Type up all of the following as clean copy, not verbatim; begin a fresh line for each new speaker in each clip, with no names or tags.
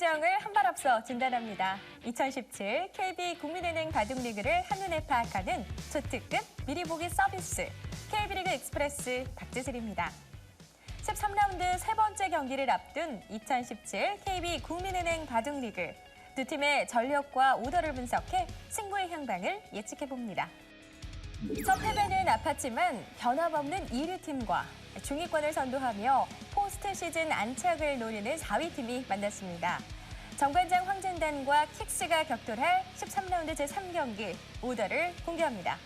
일정을 한 발 앞서 진단합니다. 2017 KB 국민은행 바둑리그를 한눈에 파악하는 초특급 미리 보기 서비스 KB리그 익스프레스 박지슬입니다. 13라운드 세 번째 경기를 앞둔 2017 KB 국민은행 바둑리그. 두 팀의 전력과 오더를 분석해 승부의 향방을 예측해봅니다. 첫 패배는 아팠지만 변함없는 1위 팀과 중위권을 선도하며 포스트 시즌 안착을 노리는 4위 팀이 만났습니다. 정관장 황진단과 킥스가 격돌할 13라운드 제3경기 오더를 공개합니다.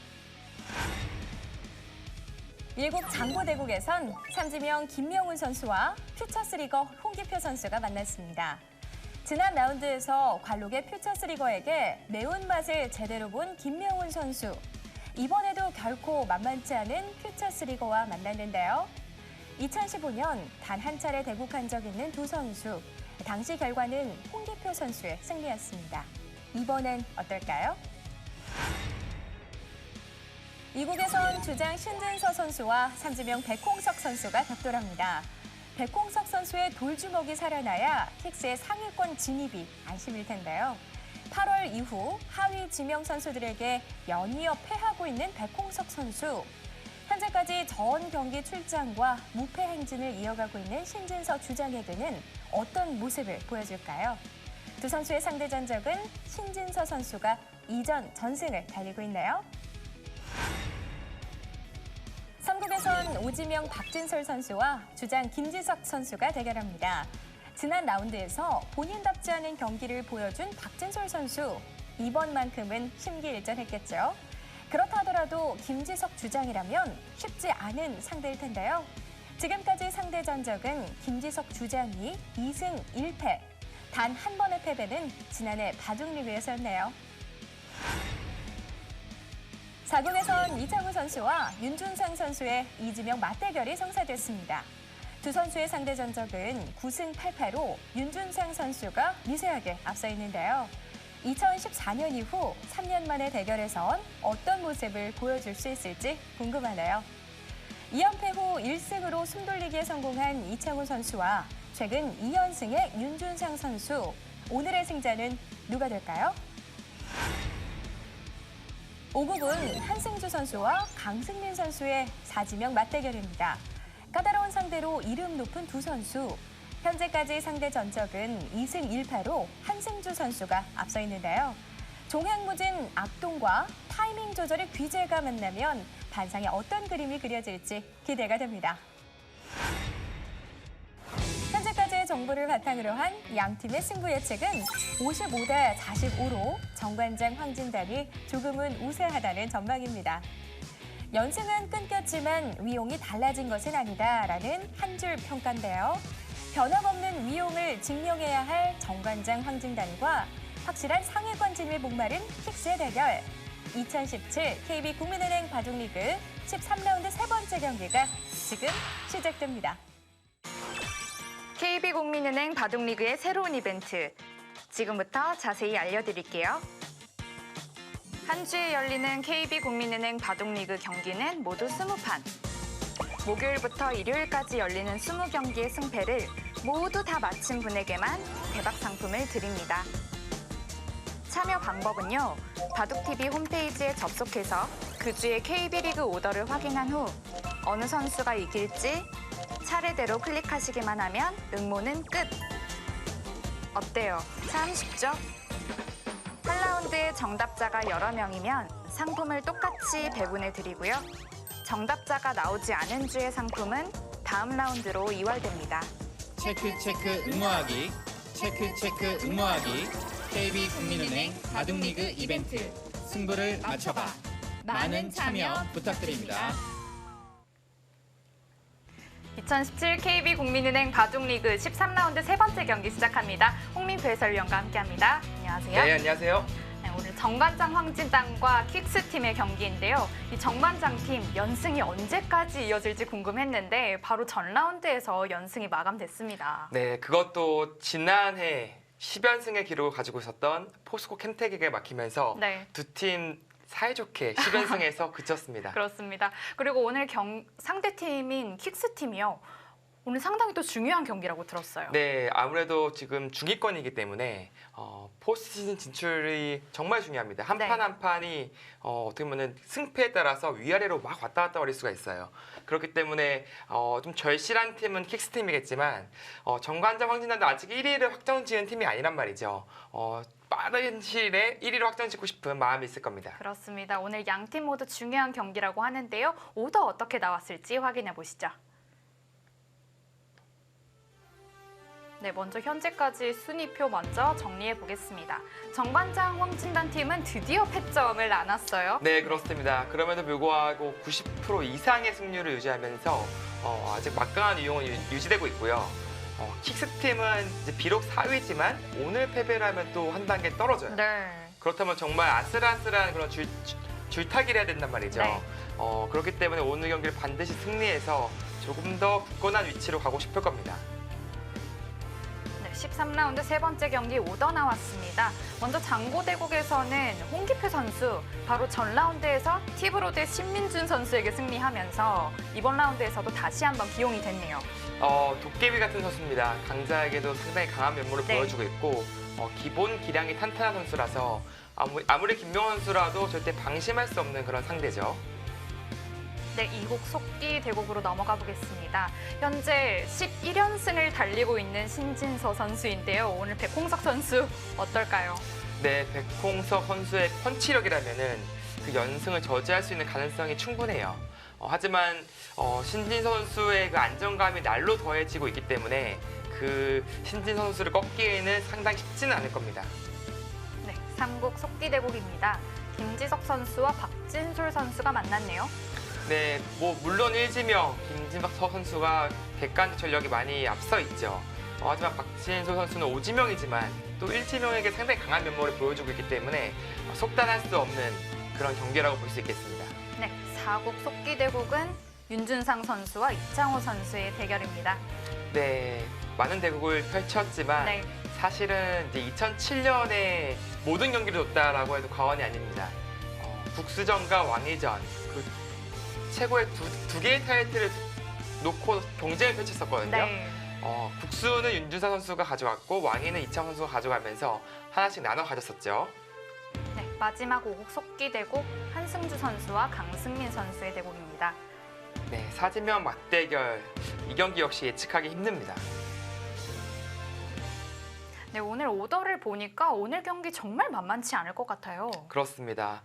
일국 장고대국에선 삼지명 김명훈 선수와 퓨처스리거 홍기표 선수가 만났습니다. 지난 라운드에서 관록의 퓨처스리거에게 매운맛을 제대로 본 김명훈 선수. 이번에도 결코 만만치 않은 퓨처스리거와 만났는데요. 2015년 단 한 차례 대국한 적 있는 두 선수. 당시 결과는 홍기표 선수의 승리였습니다. 이번엔 어떨까요? 이국에선 주장 신진서 선수와 삼지명 백홍석 선수가 격돌합니다. 백홍석 선수의 돌주먹이 살아나야 킥스의 상위권 진입이 안심일 텐데요. 8월 이후 하위 지명 선수들에게 연이어 패하고 있는 백홍석 선수. 현재까지 전 경기 출장과 무패 행진을 이어가고 있는 신진서 주장에게는 어떤 모습을 보여줄까요? 두 선수의 상대 전적은 신진서 선수가 2전 전승을 달리고 있네요. 3국에선 오지명 박진솔 선수와 주장 김지석 선수가 대결합니다. 지난 라운드에서 본인답지 않은 경기를 보여준 박진솔 선수. 이번만큼은 심기일전했겠죠. 그렇다 하더라도 김지석 주장이라면 쉽지 않은 상대일 텐데요. 지금까지 상대 전적은 김지석 주장이 2승 1패. 단 한 번의 패배는 지난해 바둑리그에서였네요. 4국에선 이창우 선수와 윤준상 선수의 이지명 맞대결이 성사됐습니다. 두 선수의 상대 전적은 9승 8패로 윤준상 선수가 미세하게 앞서 있는데요. 2014년 이후 3년 만의 대결에선 어떤 모습을 보여줄 수 있을지 궁금하네요. 2연패 후 1승으로 숨돌리기에 성공한 이창우 선수와 최근 2연승의 윤준상 선수. 오늘의 승자는 누가 될까요? 5국은 한승주 선수와 강승민 선수의 사지명 맞대결입니다. 까다로운 상대로 이름 높은 두 선수. 현재까지 상대 전적은 2승 1패로 한승주 선수가 앞서 있는데요. 종횡무진 악동과 타이밍 조절의 귀재가 만나면 반상에 어떤 그림이 그려질지 기대가 됩니다. 현재까지의 정보를 바탕으로 한 양팀의 승부 예측은 55대 45로 정관장 황진단이 조금은 우세하다는 전망입니다. 연승은 끊겼지만 위용이 달라진 것은 아니다라는 한 줄 평가인데요. 변함없는 위용을 증명해야 할 정관장 황진단과 확실한 상위권 진입을 목마른 킥스의 대결. 2017 KB 국민은행 바둑리그 13라운드 세 번째 경기가 지금 시작됩니다.
KB 국민은행 바둑리그의 새로운 이벤트. 지금부터 자세히 알려드릴게요. 한 주에 열리는 KB 국민은행 바둑리그 경기는 모두 20판. 목요일부터 일요일까지 열리는 20경기의 승패를 모두 다 마친 분에게만 대박 상품을 드립니다. 참여 방법은요. 바둑TV 홈페이지에 접속해서 그 주의 KB리그 오더를 확인한 후 어느 선수가 이길지 차례대로 클릭하시기만 하면 응모는 끝! 어때요? 참 쉽죠? 한 라운드에 정답자가 여러 명이면 상품을 똑같이 배분해 드리고요. 정답자가 나오지 않은 주의 상품은 다음 라운드로 이월됩니다.
체크 응모하기, 체크 응모하기, KB 국민은행 바둑리그 이벤트 승부를 맞춰봐. 많은 참여 부탁드립니다.
2017 KB 국민은행 바둑리그 13라운드 세 번째 경기 시작합니다. 홍민표 해설위원과 함께합니다. 안녕하세요.
네, 안녕하세요.
네, 오늘 정관장 황진단과 킥스팀의 경기인데요. 이 정관장 팀 연승이 언제까지 이어질지 궁금했는데 바로 전 라운드에서 연승이 마감됐습니다.
네, 그것도 지난해 10연승의 기록을 가지고 있었던 포스코 캠텍에게 막히면서
네.
두 팀 사이좋게 10연승에서 그쳤습니다.
그렇습니다. 그리고 오늘 상대팀인 킥스팀이요. 오늘 상당히 또 중요한 경기라고 들었어요.
네, 아무래도 지금 중위권이기 때문에 포스트 시즌 진출이 정말 중요합니다. 한
네.
판 한 판이 어떻게 보면 승패에 따라서 위아래로 막 왔다 갔다 거릴 수가 있어요. 그렇기 때문에 좀 절실한 팀은 킥스팀이겠지만 정관장 황진단도 아직 1위를 확정 지은 팀이 아니란 말이죠. 빠른 시일에 1위를 확정 짓고 싶은 마음이 있을 겁니다.
그렇습니다. 오늘 양 팀 모두 중요한 경기라고 하는데요. 오더 어떻게 나왔을지 확인해 보시죠. 네, 먼저 현재까지 순위표 먼저 정리해 보겠습니다. 정관장 황진단 팀은 드디어 패점을 나눴어요.
네, 그렇습니다. 그럼에도 불구하고 90% 이상의 승률을 유지하면서 아직 막강한 유용은 유지되고 있고요. 킥스팀은 이제 비록 4위지만 오늘 패배를 하면 또 한 단계 떨어져요.
네.
그렇다면 정말 아슬아슬한 그런 줄타기를 해야 된단 말이죠.
네.
그렇기 때문에 오늘 경기를 반드시 승리해서 조금 더 굳건한 위치로 가고 싶을 겁니다.
네, 13라운드 세 번째 경기 오더 나왔습니다. 먼저 장고대국에서는 홍기표 선수 바로 전 라운드에서 티브로드의 신민준 선수에게 승리하면서 이번 라운드에서도 다시 한번 기용이 됐네요.
도깨비 같은 선수입니다. 강자에게도 상당히 강한 면모를
네.
보여주고 있고 기본 기량이 탄탄한 선수라서 아무리 김명원 선수라도 절대 방심할 수 없는 그런 상대죠.
네, 이곡 속기 대국으로 넘어가 보겠습니다. 현재 11연승을 달리고 있는 신진서 선수인데요. 오늘 백홍석 선수 어떨까요?
네, 백홍석 선수의 펀치력이라면은 그 연승을 저지할 수 있는 가능성이 충분해요. 하지만 신진서 선수의 그 안정감이 날로 더해지고 있기 때문에 그 신진서 선수를 꺾기에는 상당히 쉽지는 않을 겁니다.
네, 3국 속기 대국입니다. 김지석 선수와 박진솔 선수가 만났네요.
네, 물론 일지명 김진박 선수가 객관적 전력이 많이 앞서 있죠. 하지만 박진솔 선수는 오지명이지만 또 일지명에게 상당히 강한 면모를 보여주고 있기 때문에 속단할 수 없는 그런 경기라고 볼 수 있겠습니다.
네, 4국 속기 대국은 윤준상 선수와 이창호 선수의 대결입니다.
네, 많은 대국을 펼쳤지만
네.
사실은 이제 2007년에 모든 경기를 뒀다라고 해도 과언이 아닙니다. 국수전과 왕위전 그 최고의 두 개의 타이틀을 놓고 경쟁을 펼쳤었거든요.
네.
국수는 윤준상 선수가 가져갔고 왕위는 이창호 선수가 가져가면서 하나씩 나눠 가졌었죠.
네, 마지막 5국 속기 대국 한승주 선수와 강승민 선수의 대국입니다.
네, 사지명 맞대결 이 경기 역시 예측하기 힘듭니다.
네, 오늘 오더를 보니까 오늘 경기 정말 만만치 않을 것 같아요.
그렇습니다.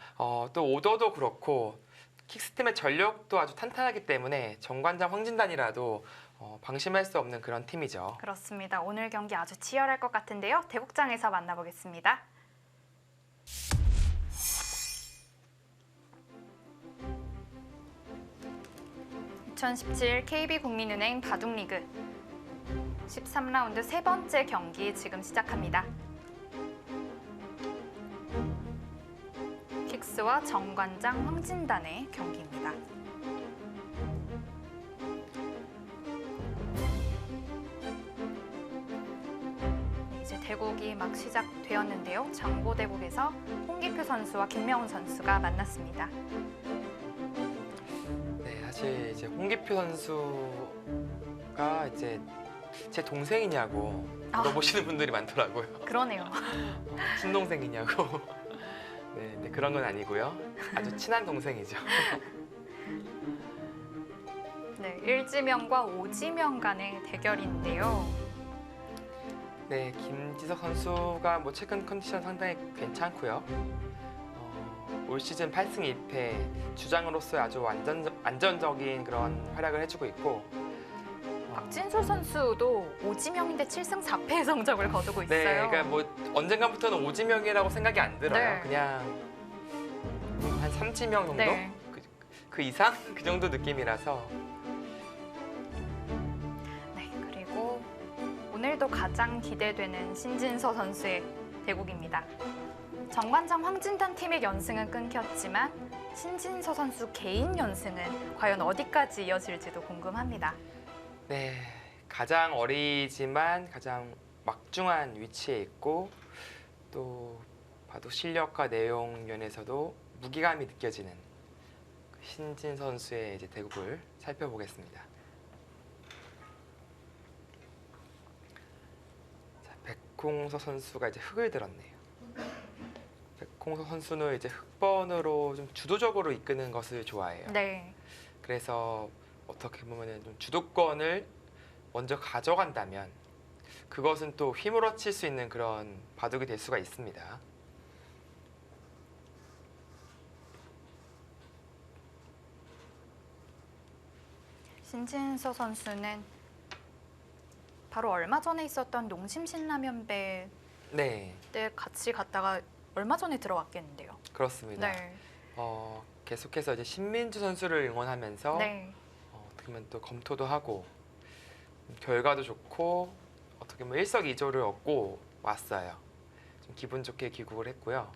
또 오더도 그렇고 킥스팀의 전력도 아주 탄탄하기 때문에 정관장 황진단이라도 방심할 수 없는 그런 팀이죠.
그렇습니다. 오늘 경기 아주 치열할 것 같은데요. 대국장에서 만나보겠습니다. (2017) KB국민은행 바둑리그 13라운드 세 번째 경기 지금 시작합니다. 킥스와 정관장 황진단의 경기입니다. 이제 대국이 막 시작되었는데요. 장고대국에서 홍기표 선수와 김명훈 선수가 만났습니다.
네, 사실 이제 홍기표 선수가 이제 제 동생이냐고 물어보시는 분들이 많더라고요.
그러네요.
친동생이냐고. 네, 그런 건 아니고요. 아주 친한 동생이죠.
네, 일지명과 오지명 간의 대결인데요.
네, 김지석 선수가 최근 컨디션 상당히 괜찮고요. 올 시즌 8승 1패 주장으로서 아주 안전적인 그런 활약을 해주고 있고
박진솔 선수도 오지명인데 7승 4패의 성적을 거두고 있어요.
네, 그러니까 언젠가부터는 오지명이라고 생각이 안 들어요.
네.
그냥 한 3지명 정도?
네.
그 이상? 그 정도 느낌이라서
네, 그리고 오늘도 가장 기대되는 신진서 선수의 대국입니다. 정관장 황진단 팀의 연승은 끊겼지만 신진서 선수 개인 연승은 과연 어디까지 이어질지도 궁금합니다.
네, 가장 어리지만 가장 막중한 위치에 있고 또 바둑 실력과 내용 면에서도 무게감이 느껴지는 신진 선수의 이제 대국을 살펴보겠습니다. 백홍서 선수가 이제 흑을 들었네요. 백홍서 선수는 이제 흑번으로 좀 주도적으로 이끄는 것을 좋아해요.
네.
그래서 어떻게 보면은 좀 주도권을 먼저 가져간다면 그것은 또 휘몰아칠 수 있는 그런 바둑이 될 수가 있습니다.
신진서 선수는 바로 얼마 전에 있었던 농심신라면배
네,
때 같이 갔다가 얼마 전에 들어왔겠는데요.
그렇습니다.
네.
계속해서 이제 신민주 선수를 응원하면서
네.
어떻게 보면 또 검토도 하고 결과도 좋고 어떻게 보면 일석이조를 얻고 왔어요. 좀 기분 좋게 귀국을 했고요.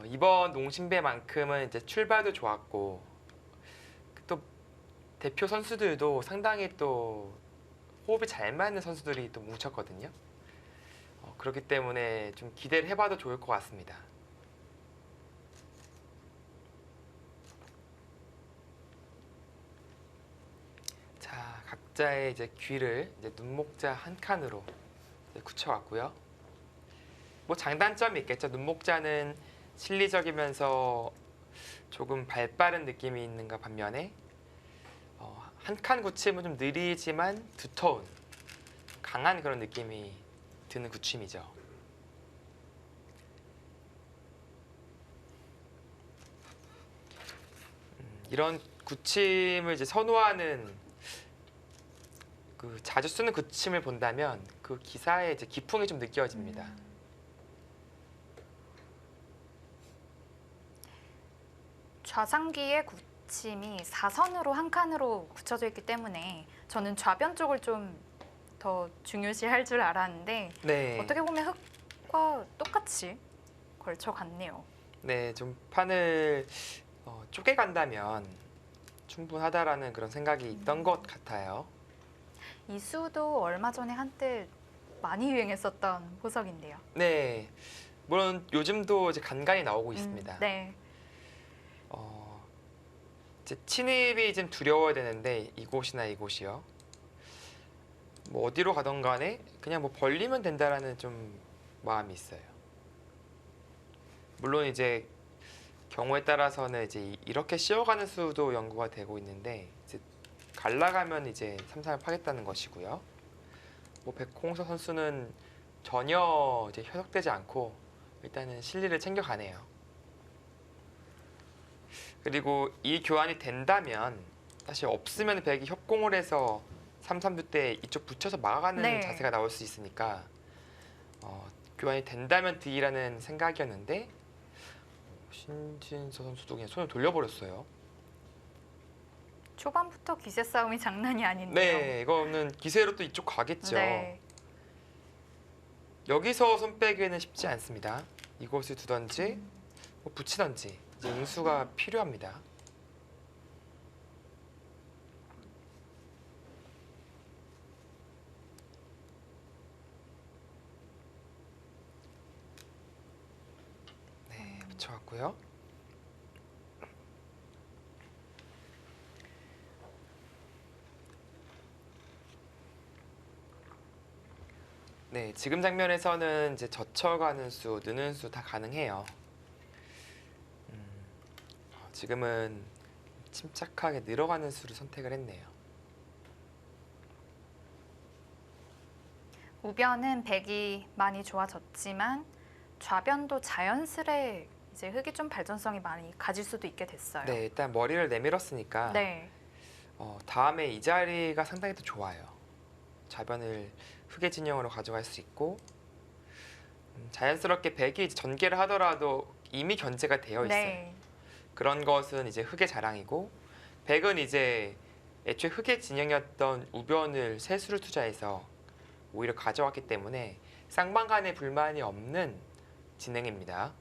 이번 농심배만큼은 이제 출발도 좋았고 또 대표 선수들도 상당히 또 호흡이 잘 맞는 선수들이 또 뭉쳤거든요. 그렇기 때문에 좀 기대를 해봐도 좋을 것 같습니다. 자, 각자의 이제 귀를 이제 눈목자 한 칸으로 이제 굳혀왔고요. 뭐 장단점이 있겠죠. 눈목자는 실리적이면서 조금 발빠른 느낌이 있는가 반면에 한 칸 굳힘은 좀 느리지만 두터운 강한 그런 느낌이 드는 굳힘이죠. 이런 굳힘을 이제 선호하는 그 자주 쓰는 굳힘을 본다면 그 기사의 이제 기풍이 좀 느껴집니다.
좌상기의 굳힘이 사선으로 한 칸으로 굳혀져 있기 때문에 저는 좌변 쪽을 좀 더 중요시할 줄 알았는데
네.
어떻게 보면 흑과 똑같이 걸쳐갔네요.
네, 좀 판을 쪼개간다면 충분하다라는 그런 생각이 있던 것 같아요.
이 수도 얼마 전에 한때 많이 유행했었던 보석인데요.
네, 물론 요즘도 이제 간간히 나오고 있습니다.
네.
이제 침입이 좀 두려워야 되는데 이곳이나 이곳이요. 뭐 어디로 가던 간에 그냥 뭐 벌리면 된다라는 좀 마음이 있어요. 물론 이제 경우에 따라서는 이제 이렇게 씌워가는 수도 연구가 되고 있는데 이제 갈라가면 이제 삼삼을 파겠다는 것이고요. 뭐 백홍서 선수는 전혀 이제 현혹되지 않고 일단은 실리를 챙겨가네요. 그리고 이 교환이 된다면 사실 없으면 백이 협공을 해서 삼삼두 때 이쪽 붙여서 막아가는
네.
자세가 나올 수 있으니까 교환이 된다면 득이라는 생각이었는데 신진서 선수도 그냥 손을 돌려버렸어요.
초반부터 기세 싸움이 장난이 아닌데요.
네, 이거는 기세로 또 이쪽 가겠죠.
네.
여기서 손 빼기는 쉽지 않습니다. 이곳을 두던지 뭐 붙이던지 이제 응수가 필요합니다. 네, 붙여왔고요. 네, 지금 장면에서는 이제 젖혀가는 수, 느는 수 다 가능해요. 지금은 침착하게 늘어가는 수를 선택을 했네요.
우변은 백이 많이 좋아졌지만 좌변도 자연스레 이제 흑이 좀 발전성이 많이 가질 수도 있게 됐어요.
네, 일단 머리를 내밀었으니까
네.
다음에 이 자리가 상당히 더 좋아요. 좌변을 흑의 진영으로 가져갈 수 있고 자연스럽게 백이 전개를 하더라도 이미 견제가 되어 있어요.
네.
그런 것은 이제 흑의 자랑이고 백은 이제 애초에 흑의 진영이었던 우변을 세수를 투자해서 오히려 가져왔기 때문에 쌍방 간에 불만이 없는 진행입니다.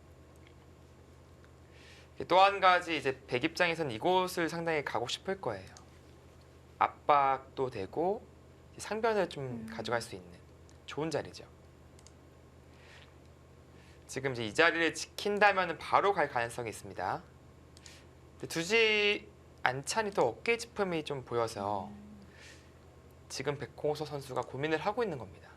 또 한 가지 이제 백 입장에서는 이곳을 상당히 가고 싶을 거예요. 압박도 되고 상변을 좀 가져갈 수 있는 좋은 자리죠. 지금 이제 이 자리를 지킨다면 바로 갈 가능성이 있습니다. 근데 두지 않자니 또 어깨 짚음이 좀 보여서 지금 백홍서 선수가 고민을 하고 있는 겁니다.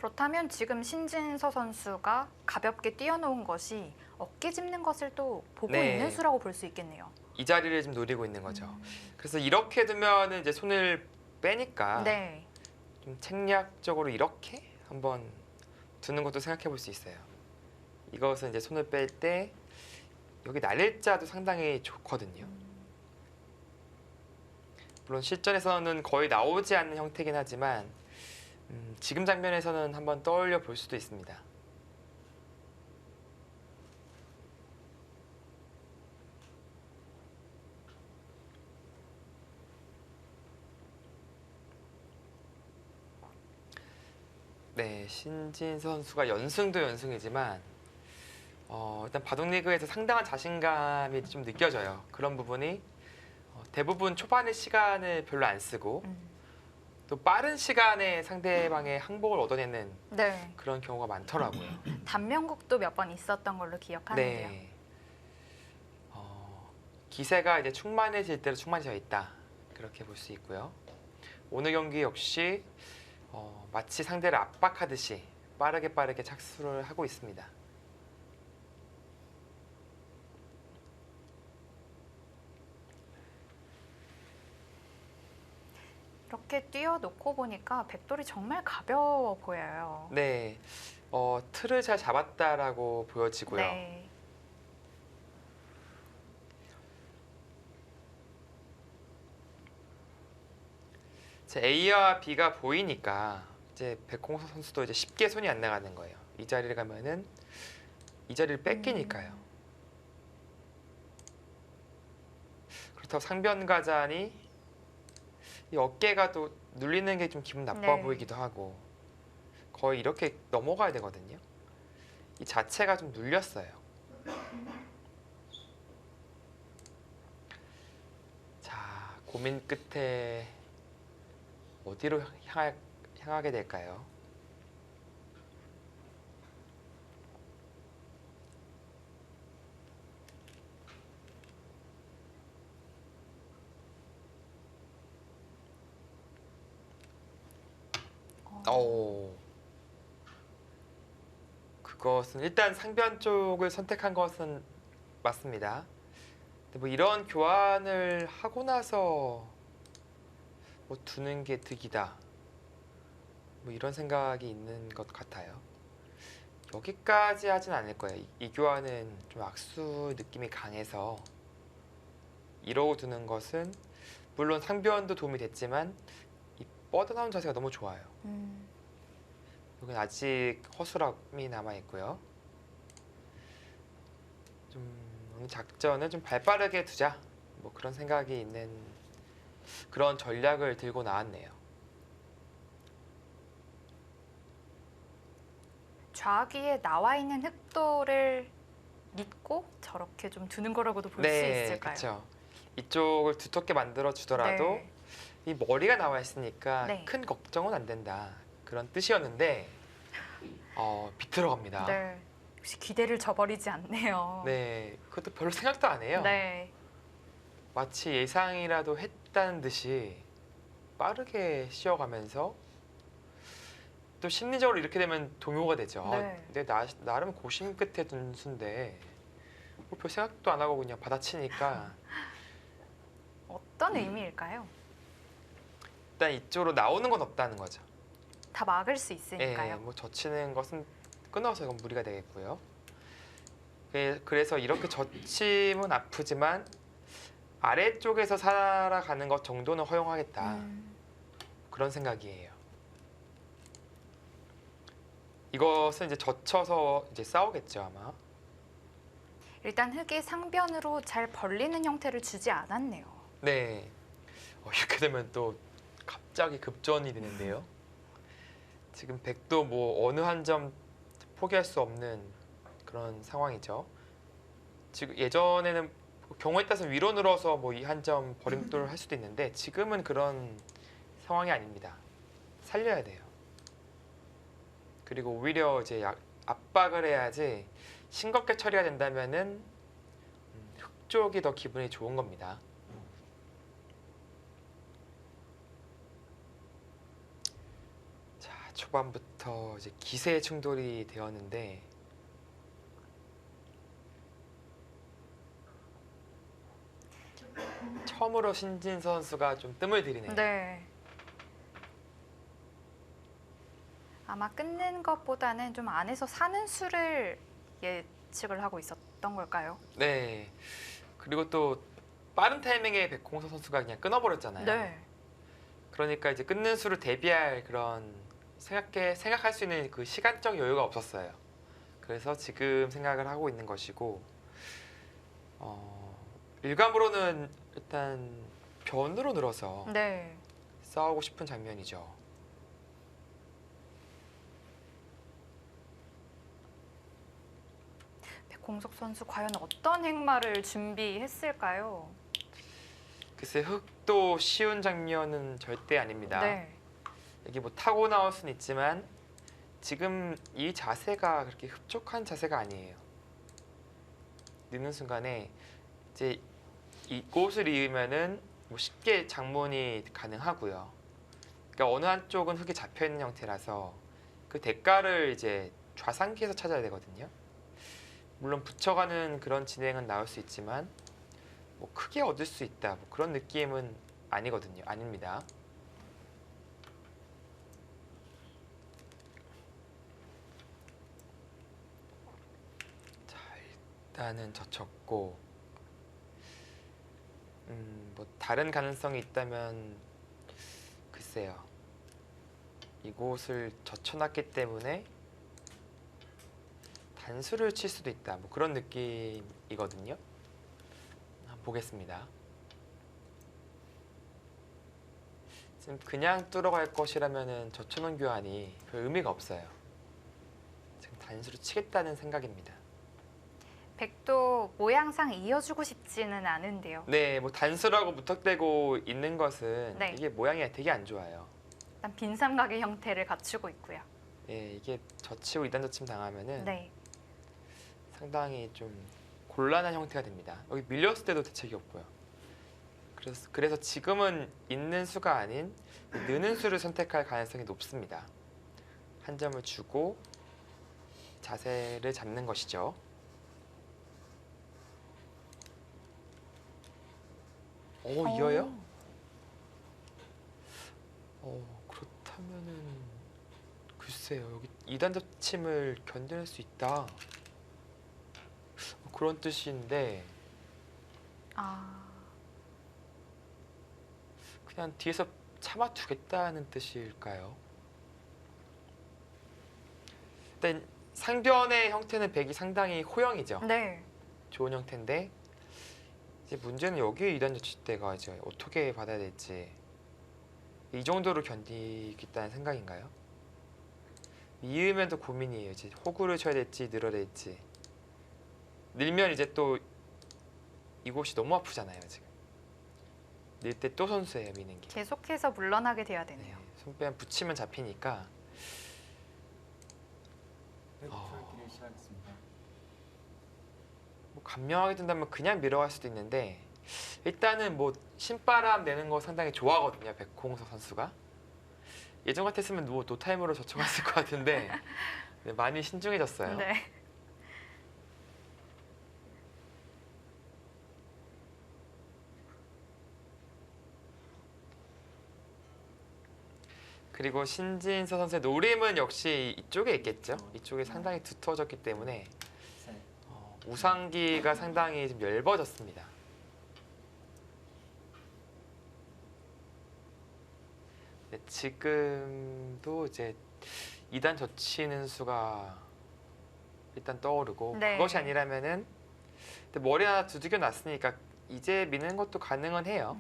그렇다면 지금 신진서 선수가 가볍게 뛰어놓은 것이 어깨 짚는 것을 또 보고
네.
있는 수라고 볼 수 있겠네요.
이 자리를 좀 노리고 있는 거죠. 그래서 이렇게 두면 이제 손을 빼니까
네.
좀 책략적으로 이렇게 한번 두는 것도 생각해 볼 수 있어요. 이것은 이제 손을 뺄 때 여기 날일자도 상당히 좋거든요. 물론 실전에서는 거의 나오지 않는 형태긴 하지만 지금 장면에서는 한번 떠올려 볼 수도 있습니다. 네, 신진 선수가 연승도 연승이지만 일단 바둑리그에서 상당한 자신감이 좀 느껴져요. 그런 부분이 대부분 초반의 시간을 별로 안 쓰고 또 빠른 시간에 상대방의 항복을 얻어내는
네.
그런 경우가 많더라고요.
단명국도 몇 번 있었던 걸로 기억하는데요.
네. 기세가 이제 충만해질 대로 충만해져 있다. 그렇게 볼 수 있고요. 오늘 경기 역시 마치 상대를 압박하듯이 빠르게 착수를 하고 있습니다.
이렇게 뛰어놓고 보니까 백돌이 정말 가벼워 보여요.
네, 틀을 잘 잡았다라고 보여지고요.
네.
제 A와 B가 보이니까 이제 백홍 선수도 이제 쉽게 손이 안 나가는 거예요. 이 자리를 가면은 이 자리를 뺏기니까요. 그렇다고 상변가자니 이 어깨가 또 눌리는 게 좀 기분 나빠
네.
보이기도 하고 거의 이렇게 넘어가야 되거든요. 이 자체가 좀 눌렸어요. 자, 고민 끝에 어디로 향하게 될까요? 그것은 일단 상변 쪽을 선택한 것은 맞습니다. 근데 뭐 이런 교환을 하고 나서 뭐 두는 게 득이다. 뭐 이런 생각이 있는 것 같아요. 여기까지 하진 않을 거예요. 이 교환은 좀 악수 느낌이 강해서 이러고 두는 것은 물론 상변도 도움이 됐지만 이 뻗어나온 자세가 너무 좋아요. 여기는 아직 허술함이 남아 있고요. 좀 오늘 작전은 좀 발빠르게 두자. 뭐 그런 생각이 있는 그런 전략을 들고 나왔네요.
좌기에 나와 있는 흑돌을 믿고 저렇게 좀 두는 거라고도 볼 수 있을까요?
그렇죠. 이쪽을 두텁게 만들어 주더라도
네.
이 머리가 나와 있으니까
네.
큰 걱정은 안 된다. 그런 뜻이었는데 비틀어갑니다.
네. 역시 기대를 저버리지 않네요.
네, 그것도 별로 생각도 안 해요.
네.
마치 예상이라도 했다는 듯이 빠르게 쉬어가면서 또 심리적으로 이렇게 되면 동요가 되죠.
네.
근데 나름 고심 끝에 둔 수인데 뭐 별 생각도 안 하고 그냥 받아치니까
어떤 의미일까요?
일단 이쪽으로 나오는 건 없다는 거죠.
다 막을 수 있으니까요.
뭐 젖히는 것은 끊어서 이건 무리가 되겠고요. 그래서 이렇게 젖히면 아프지만 아래쪽에서 살아가는 것 정도는 허용하겠다. 그런 생각이에요. 이것은 이제 젖혀서 이제 싸우겠죠 아마.
일단 흑이 상변으로 잘 벌리는 형태를 주지 않았네요.
네. 이렇게 되면 또 갑자기 급전이 되는데요. 지금 백도 뭐 어느 한 점 포기할 수 없는 그런 상황이죠. 지금 예전에는 경우에 따라서 위로 늘어서 뭐 이 한 점 버림돌을 할 수도 있는데 지금은 그런 상황이 아닙니다. 살려야 돼요. 그리고 오히려 이제 압박을 해야지 싱겁게 처리가 된다면은 흑 쪽이 더 기분이 좋은 겁니다. 자, 초반부터 이제 기세 충돌이 되었는데 처음으로 신진 선수가 좀 뜸을 들이네요.
네. 아마 끝낸 것보다는 좀 안에서 사는 수를 예측을 하고 있었던 걸까요?
네. 그리고 또 빠른 타이밍에 백홍석 선수가 그냥 끊어버렸잖아요.
네.
그러니까 이제 끊는 수를 대비할 그런 생각할 수 있는 그 시간적 여유가 없었어요. 그래서 지금 생각을 하고 있는 것이고, 일감으로는 일단 변으로 늘어서
네.
싸우고 싶은 장면이죠.
백홍석 선수 과연 어떤 행마를 준비했을까요?
글쎄 흑도 쉬운 장면은 절대 아닙니다.
네.
이게 뭐 타고 나올 수는 있지만 지금 이 자세가 그렇게 흡족한 자세가 아니에요. 넣는 순간에 이제 이 꽃을 이으면은 뭐 쉽게 장문이 가능하고요. 그러니까 어느 한쪽은 흙에 잡혀 있는 형태라서 그 대가를 이제 좌상기에서 찾아야 되거든요. 물론 붙여가는 그런 진행은 나올 수 있지만 뭐 크게 얻을 수 있다 뭐 그런 느낌은 아니거든요. 아닙니다. 자, 일단은 젖혔고 뭐 다른 가능성이 있다면 글쎄요. 이곳을 젖혀놨기 때문에 단수를 칠 수도 있다. 뭐 그런 느낌이거든요. 한번 보겠습니다. 지금 그냥 뚫어갈 것이라면은 젖혀놓은 교환이 별 의미가 없어요. 지금 단수를 치겠다는 생각입니다.
백도 모양상 이어주고 싶지는 않은데요.
네, 뭐 단수라고 무턱대고 있는 것은
네.
이게 모양이 되게 안 좋아요.
일단 빈삼각의 형태를 갖추고 있고요.
예, 이게 젖히고 이단 젖힘 당하면은
네.
상당히 좀 곤란한 형태가 됩니다. 여기 밀렸을 때도 대책이 없고요. 그래서 지금은 있는 수가 아닌 느는 수를 선택할 가능성이 높습니다. 한 점을 주고 자세를 잡는 것이죠. 오, 이어요? 그렇다면은 글쎄요. 여기 2단 접침을 견뎌낼 수 있다. 그런 뜻인데
아,
그냥 뒤에서 참아두겠다는 뜻일까요? 일단 상변의 형태는 백이 상당히 호영이죠.
네.
좋은 형태인데 이제 문제는 여기에 2단 젖힐 때가 이제 어떻게 받아야 될지 이 정도로 견디겠다는 생각인가요? 이으면 더 고민이에요. 이제 호구를 쳐야 될지 늘어야 될지 늘면 이제 또 이곳이 너무 아프잖아요. 지금 늘 때 또 선수예요. 미는 게.
계속해서 물러나게 돼야 되네요.
네, 손빼면 붙이면 잡히니까
풀기를 시작했습니다.
뭐 감명하게 된다면 그냥 밀어갈 수도 있는데 일단은 뭐 신바람 내는 거 상당히 좋아하거든요. 백홍석 선수가 예전 같았으면 뭐 노타임으로 젖혀갔을 것 같은데 네, 많이 신중해졌어요.
네.
그리고 신진서 선수의 노림은 역시 이쪽에 있겠죠. 이쪽이 상당히 두터워졌기 때문에
셋,
우상기가 상당히 좀 엷어졌습니다. 네, 지금도 이제 2단 젖히는 수가 일단 떠오르고
네.
그것이 아니라면은 근데 머리 하나 두들겨 놨으니까 이제 미는 것도 가능은 해요.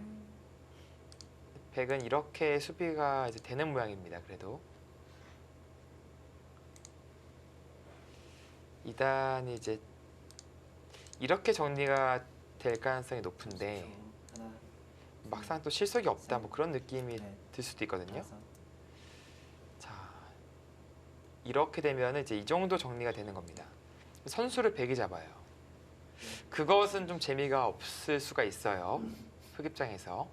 백은 이렇게 수비가 이제 되는 모양입니다. 그래도 2단이 이제 이렇게 정리가 될 가능성이 높은데
하나,
막상 또 실속이 없다 뭐 그런 느낌이
넷,
들 수도 있거든요.
다섯,
자, 이렇게 되면 이제 이 정도 정리가 되는 겁니다. 선수를 백이 잡아요. 그것은 좀 재미가 없을 수가 있어요. 흑 입장에서.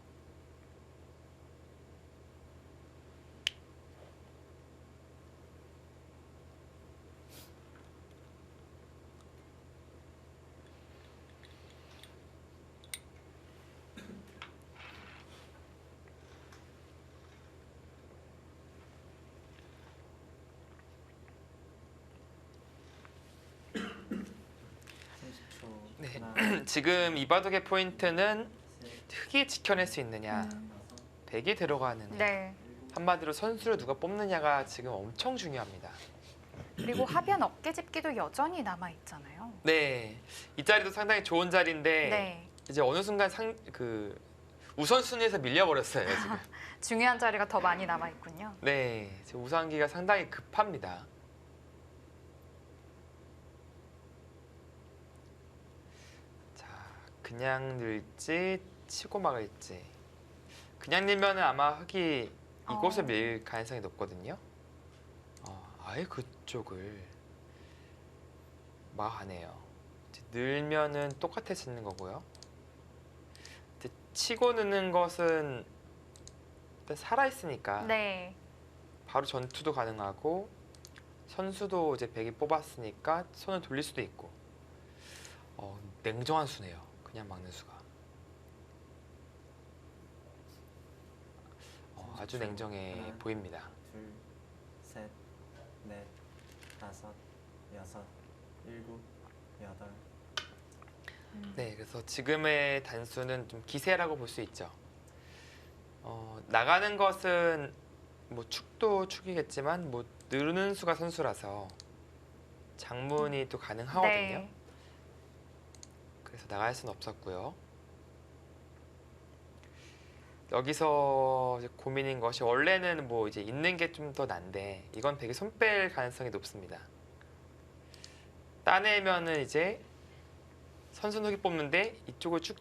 지금 이 바둑의 포인트는 흑이 지켜낼 수 있느냐, 백이 들어가느냐.
네.
한마디로 선수를 누가 뽑느냐가 지금 엄청 중요합니다.
그리고 하변 어깨집기도 여전히 남아 있잖아요.
네, 이 자리도 상당히 좋은 자리인데
네.
이제 어느 순간 우선순위에서 밀려버렸어요 지금.
중요한 자리가 더 많이 남아 있군요.
네, 지금 우상기가 상당히 급합니다. 자, 그냥 늘지 치고 막을지. 그냥 밀면은 아마 흑이 이곳을 밀 가능성이 높거든요. 아예 그쪽을 막아내요. 이제 늘면은 똑같아지는 거고요. 이제 치고 느는 것은 일단 살아 있으니까
네.
바로 전투도 가능하고 선수도 이제 백이 뽑았으니까 손을 돌릴 수도 있고 냉정한 수네요. 그냥 막는 수가 아주 냉정해
하나.
보입니다.
둘, 셋, 넷, 다섯, 여섯, 일곱, 여덟.
네, 그래서 지금의 단수는 좀 기세라고 볼 수 있죠. 나가는 것은 뭐 축도 축이겠지만 뭐 느는 수가 선수라서 장문이 또 가능하거든요.
네.
그래서 나갈 수는 없었고요. 여기서 이제 고민인 것이 원래는 뭐 이제 있는 게 좀 더 난데 이건 백이 손 뺄 가능성이 높습니다. 따내면은 이제 선수 흑이 뽑는데 이쪽을 쭉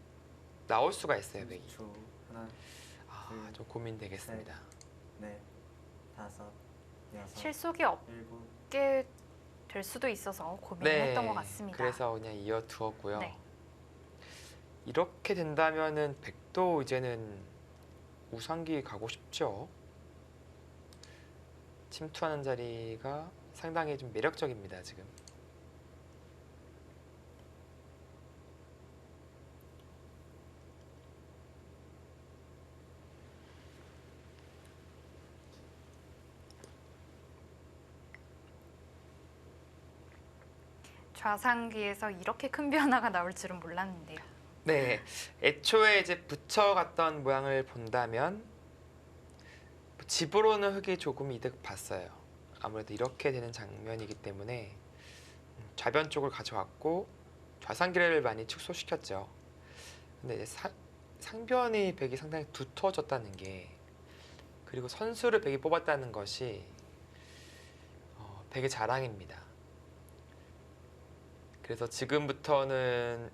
나올 수가 있어요, 백이.
초 하나,
좀 고민되겠습니다.
넷, 다섯, 여섯,
실속이
일곱.
없게 될 수도 있어서 고민을 했던 것 같습니다.
그래서 그냥 이어두었고요.
네.
이렇게 된다면은 백도 이제는 우상기 가고 싶죠. 침투하는 자리가 상당히 좀 매력적입니다, 지금.
좌상기에서 이렇게 큰 변화가 나올 줄은 몰랐는데요.
네, 애초에 이제 붙여갔던 모양을 본다면 집으로는 흑이 조금 이득 봤어요. 아무래도 이렇게 되는 장면이기 때문에 좌변 쪽을 가져왔고 좌상기를 많이 축소시켰죠. 근데 이제 상변이 백이 상당히 두터워졌다는 게 그리고 선수를 백이 뽑았다는 것이 백의 자랑입니다. 그래서 지금부터는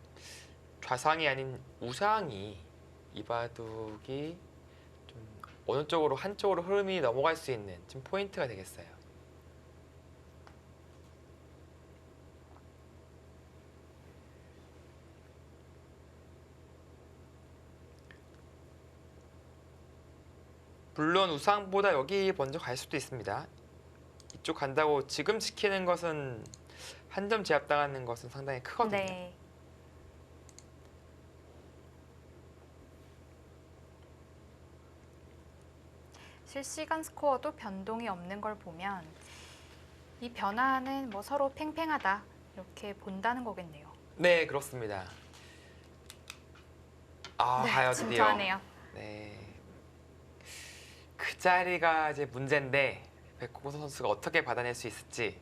좌상이 아닌 우상이 이 바둑이 좀 어느 쪽으로 한쪽으로 흐름이 넘어갈 수 있는 좀 포인트가 되겠어요. 물론 우상보다 여기 먼저 갈 수도 있습니다. 이쪽 간다고 지금 지키는 것은 한 점 제압당하는 것은 상당히 크거든요.
네. 실시간 스코어도 변동이 없는 걸 보면 이 변화는 뭐 서로 팽팽하다 이렇게 본다는 거겠네요.
네, 그렇습니다.
네,
가요 드디어.
진짜하네요.
네. 그 자리가 이제 문제인데 백호선 선수가 어떻게 받아낼 수 있을지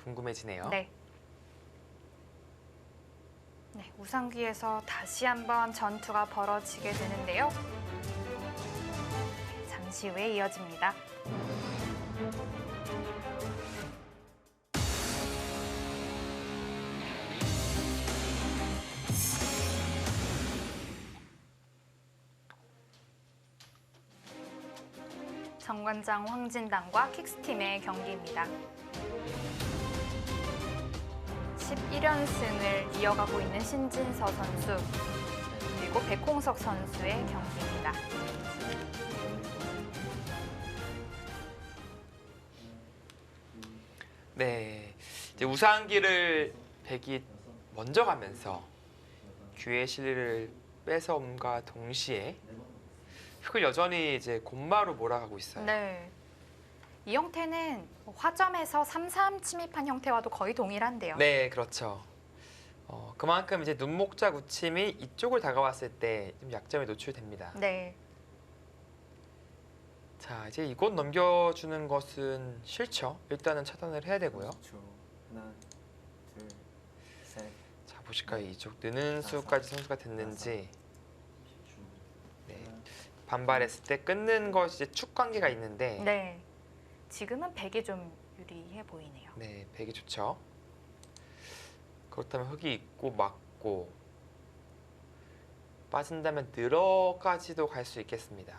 궁금해지네요.
네. 네, 우상기에서 다시 한번 전투가 벌어지게 되는데요. 잠시 후에 이어집니다. 정관장 황진단과 킥스팀의 경기입니다. 11연승을 이어가고 있는 신진서 선수 그리고 백홍석 선수의 경기입니다.
네, 이제 우상기를 백이 먼저 가면서 귀의 실리를 뺏어옴과 동시에 흑을 여전히 이제 곧마로 몰아가고 있어요.
네. 이 형태는 화점에서 3-3 침입한 형태와도 거의 동일한데요.
네, 그렇죠. 그만큼 이제 눈목자 우침이 이쪽을 다가왔을 때 좀 약점이 노출됩니다.
네.
자, 이제 이곳 넘겨주는 것은 싫죠. 일단은 차단을 해야 되고요.
30초. 하나, 둘, 셋,
자, 보실까요? 이쪽 느는 수까지 선수가 됐는지. 네. 반발했을 때 끊는 것이 이제 축 관계가 있는데
네. 지금은 백이 좀 유리해 보이네요.
네, 백이 좋죠. 그렇다면 흙이 있고 맞고 빠진다면 늘어까지도 갈 수 있겠습니다.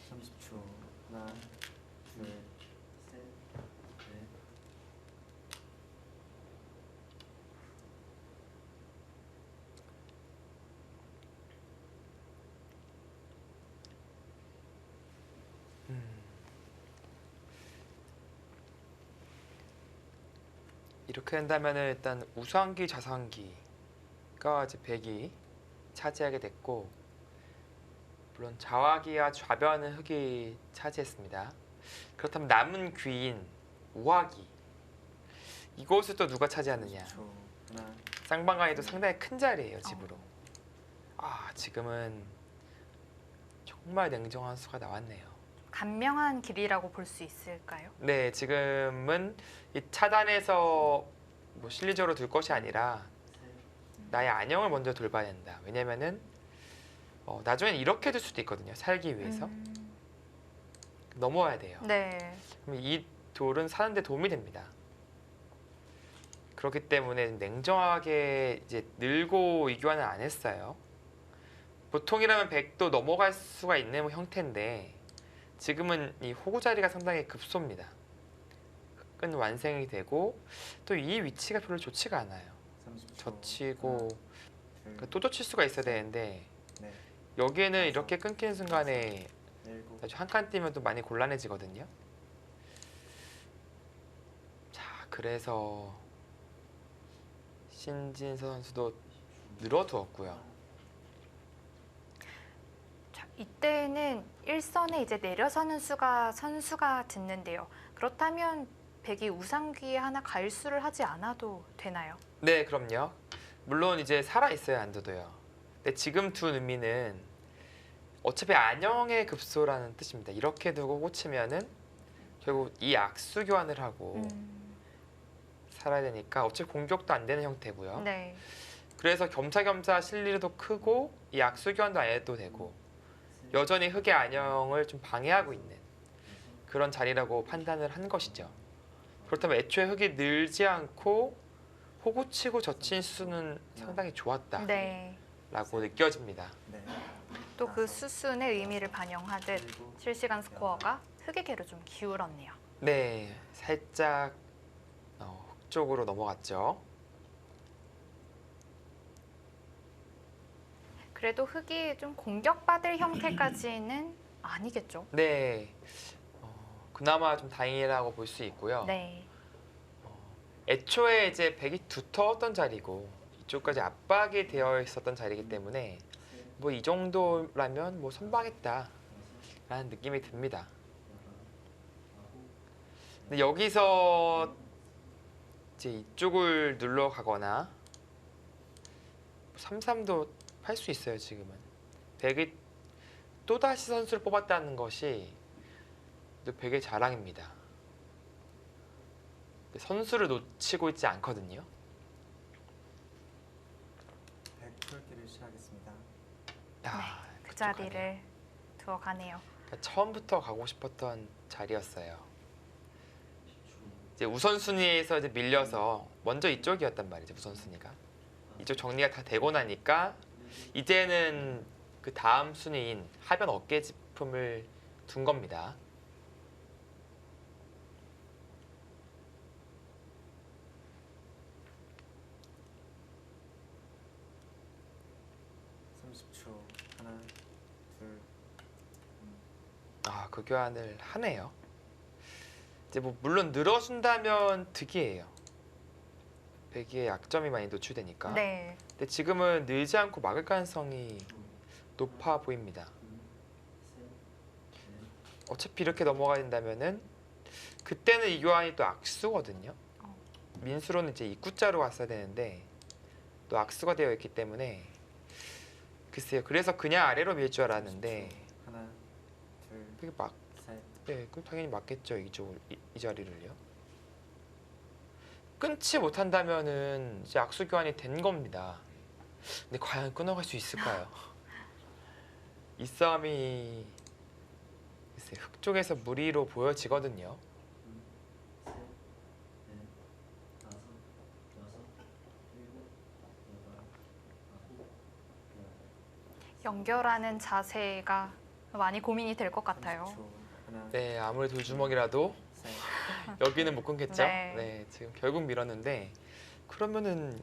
삼십 초. 하나, 둘, 셋, 넷.
이렇게 된다면 일단 우상기 좌상기가 이제 백이 차지하게 됐고 물론 좌화기와 좌변은 흙이 차지했습니다. 그렇다면 남은 귀인 우화기 이곳을 또 누가 차지하느냐?
30초. 하나,
쌍방간이도 상당히 큰 자리예요 집으로. 지금은 정말 냉정한 수가 나왔네요.
간명한 길이라고 볼 수 있을까요?
네, 지금은 이 차단해서 뭐 실리적으로 둘 것이 아니라 나의 안녕을 먼저 돌봐야 된다. 왜냐면은 나중엔 이렇게 될 수도 있거든요. 살기 위해서 넘어와야 돼요.
네.
그럼 이 돌은 사는데 도움이 됩니다. 그렇기 때문에 냉정하게 이제 늘고 이 교환을 안 했어요. 보통이라면 100도 넘어갈 수가 있는 형태인데 지금은 이 호구 자리가 상당히 급소입니다. 끈 완성이 되고 또 이 위치가 별로 좋지가 않아요.
30초.
젖히고
둘,
또 젖힐 수가 있어야 되는데
넷,
여기에는 이렇게 끊기는 순간에
일곱.
나중에 한 칸 뛰면 또 많이 곤란해지거든요. 자, 그래서 신진서 선수도 늘어두었고요.
자, 이때는 일선에 이제 내려서는 선수가 듣는데요. 그렇다면 백이 우상귀에 하나 가일수를 하지 않아도 되나요?
네, 그럼요. 물론 이제 살아 있어야 안도도요. 근데 지금 둔 의미는 어차피 안녕의 급소라는 뜻입니다. 이렇게 두고 꽂히면은 결국 이 악수 교환을 하고 살아야 되니까 어차피 공격도 안 되는 형태고요.
네.
그래서 겸사겸사 실리도 크고 이 악수 교환도 안 해도 되고 여전히 흙의 안녕을 좀 방해하고 있는 그런 자리라고 판단을 한 것이죠. 그렇다면 애초에 흙이 늘지 않고 호구치고 젖힌 수는 상당히 좋았다라고
네.
느껴집니다.
네.
또 그 수순의 의미를 반영하듯
일곱.
실시간 스코어가 흙에게로 좀 기울었네요.
네, 살짝 흙 쪽으로 넘어갔죠.
그래도 흙이 좀 공격받을 형태까지는 아니겠죠?
네, 그나마 좀 다행이라고 볼 수 있고요.
네.
애초에 이제 백이 두터웠던 자리고 이쪽까지 압박이 되어 있었던 자리이기 때문에 뭐 이 정도라면 뭐 선방했다라는 느낌이 듭니다. 근데 여기서 이제 이쪽을 눌러 가거나 3-3도 할 수 있어요. 지금은 백이 또다시 선수를 뽑았다는 것이 또 백의 자랑입니다. 선수를 놓치고 있지 않거든요.
백풀기를 시작하겠습니다.
그
그쪽
자리를
가네요.
두어 가네요.
그러니까 처음부터 가고 싶었던 자리였어요. 이제 우선순위에서 이제 밀려서 먼저 이쪽이었단 말이죠. 우선순위가 이쪽 정리가 다 되고 나니까 이제는 그 다음 순위인 하변 어깨짚음을 둔 겁니다.
하나, 둘.
그 교환을 하네요. 이제 뭐 물론 늘어준다면 득이에요. 백이의 약점이 많이 노출되니까.
네.
근데 지금은 늘지 않고 막을 가능성이 높아 보입니다. 어차피 이렇게 넘어가야 된다면은 그때는 이 교환이 또 악수거든요. 민수로는 이제 입구자로 왔어야 되는데 또 악수가 되어 있기 때문에 글쎄요. 그래서 그냥 아래로 밀 줄 알았는데
하나, 둘,
그게 막
셋.
네, 그럼 당연히 맞겠죠. 이 자리를요. 끊지 못한다면은 이제 악수 교환이 된 겁니다. 근데 과연 끊어갈 수 있을까요? 이 싸움이 글쎄 흙 쪽에서 무리로 보여지거든요.
연결하는 자세가 많이 고민이 될 것 같아요.
30초. 하나,
네, 아무리 돌주먹이라도
셋.
여기는 못 끊겠죠.
네.
네, 지금 결국 밀었는데 그러면은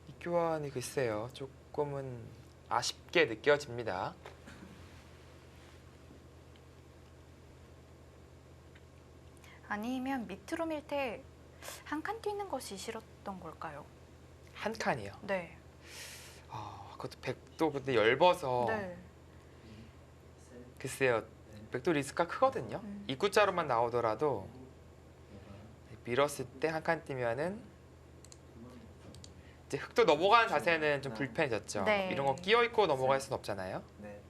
이 교환이 글쎄요 조금은 아쉽게 느껴집니다.
아니면 밑으로 밀 때 한 칸 뛰는 것이 싫었던 걸까요?
한 칸이요.
네.
아, 그것도 백도 근데 엷어서
네.
글쎄요 백도 리스크가 크거든요.
음.
입구자로만 나오더라도 밀었을 때 한 칸 뛰면은 이제 흙도 넘어가는 자세는 좀 불편해졌죠.
네.
이런 거 끼어 있고 넘어갈 순 없잖아요.
넷,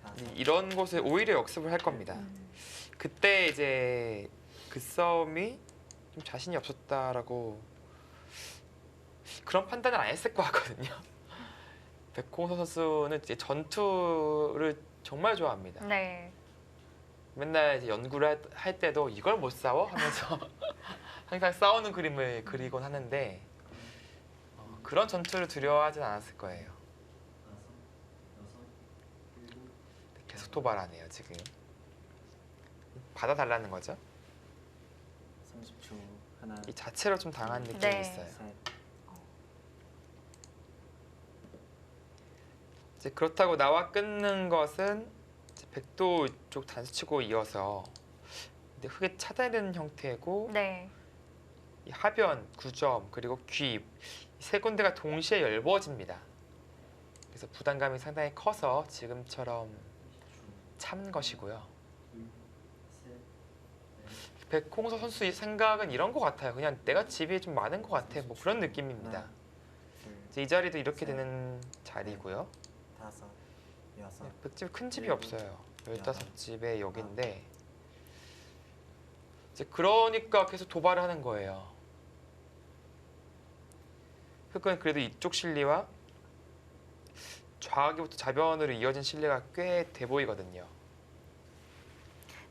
다섯.
이런 곳을 오히려 역습을 할 겁니다.
음.
그때 이제 그 싸움이 좀 자신이 없었다라고 그런 판단을 안 했을 것 같거든요. 백홍서 선수는 이제 전투를 정말 좋아합니다.
네.
맨날 이제 연구를 할 때도 이걸 못 싸워 하면서 항상 싸우는 그림을 그리곤 하는데 그런 전투를 두려워하진 않았을 거예요. 계속 도발하네요 지금. 받아달라는 거죠.
30초. 하나,
이 자체로 좀 당한 느낌이
네.
있어요.
셋.
이제 그렇다고 나와 끊는 것은 이제 백도 쪽 단수치고 이어서 근데 흙에 차단되는 형태고
네.
이 하변, 9점 그리고 귀입 이 세 군데가 동시에 엷어집니다. 그래서 부담감이 상당히 커서 지금처럼 참는 것이고요. 백홍서 선수의 생각은 이런 것 같아요. 그냥 내가 집이 좀 많은 것 같아. 뭐 그런 느낌입니다.
둘,
이제 이 자리도 이렇게 되는 자리고요.
다섯, 여섯.
백집 큰 집이 없어요. 15집에 여기인데 이제 그러니까 계속 도발을 하는 거예요. 흙은 그래도 이쪽 실리와 좌기부터 좌변으로 이어진 실리가 꽤 돼 보이거든요.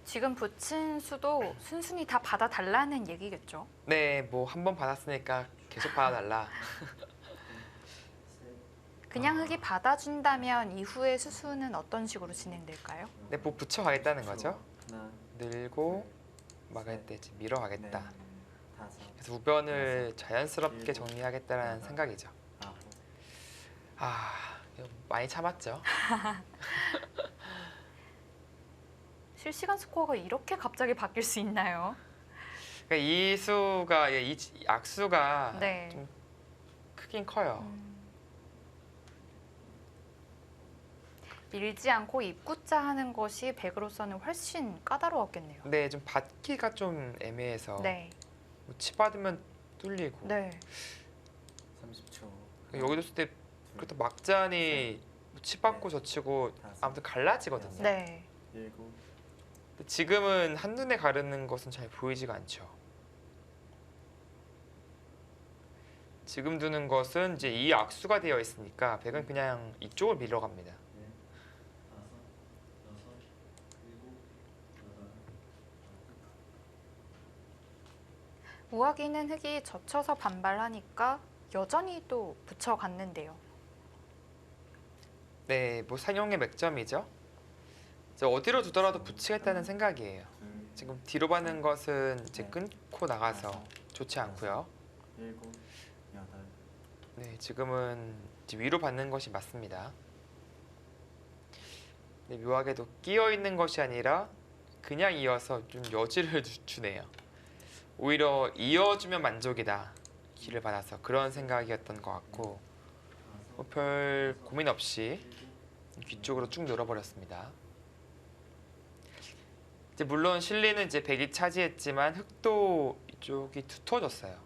지금 붙인 수도 순순히 다 받아달라는 얘기겠죠?
네, 뭐 한 번 받았으니까 계속 받아달라.
그냥 흙이 받아준다면 이후의 수수는 어떤 식으로 진행될까요?
네, 뭐 붙여가겠다는 거죠.
하나,
늘고 막을 때 이제 밀어가겠다.
넷, 다섯,
그래서 우변을 자연스럽게 정리하겠다라는 생각이죠.
아홉.
아, 이거 많이 참았죠.
실시간 스코어가 이렇게 갑자기 바뀔 수 있나요?
그러니까 이 수가 이 악수가
네.
좀 크긴 커요.
밀지 않고 입구자 하는 것이 백으로서는 훨씬 까다로웠겠네요.
근데 좀 받기가 좀 애매해서
네.
뭐 치받으면 뚫리고
네.
30초.
여기도 쓸 때 그렇다 막잔이 뭐 치받고 젖히고 아무튼 갈라지거든요.
네.
일곱,
근데 지금은 한눈에 가르는 것은 잘 보이지가 않죠. 지금 두는 것은 이제 이 악수가 되어 있으니까 백은 그냥 이쪽을 밀어갑니다.
우아기는 흙이 젖혀서 반발하니까 여전히 또 붙여갔는데요.
네, 뭐 상용의 맥점이죠. 이제 어디로 두더라도 붙이겠다는 생각이에요.
둘,
지금 뒤로 받는 것은 이제 끊고 나가서 좋지 않고요.
일곱, 여덟.
네, 지금은 이제 위로 받는 것이 맞습니다. 네, 묘하게도 끼어 있는 것이 아니라 그냥 이어서 좀 여지를 주네요. 오히려 이어주면 만족이다. 기를 받아서 그런 생각이었던 것 같고 별 고민 없이 귀 쪽으로 쭉 늘어버렸습니다. 이제 물론 실리는 이제 백이 차지했지만 흑도 이쪽이 두터워졌어요.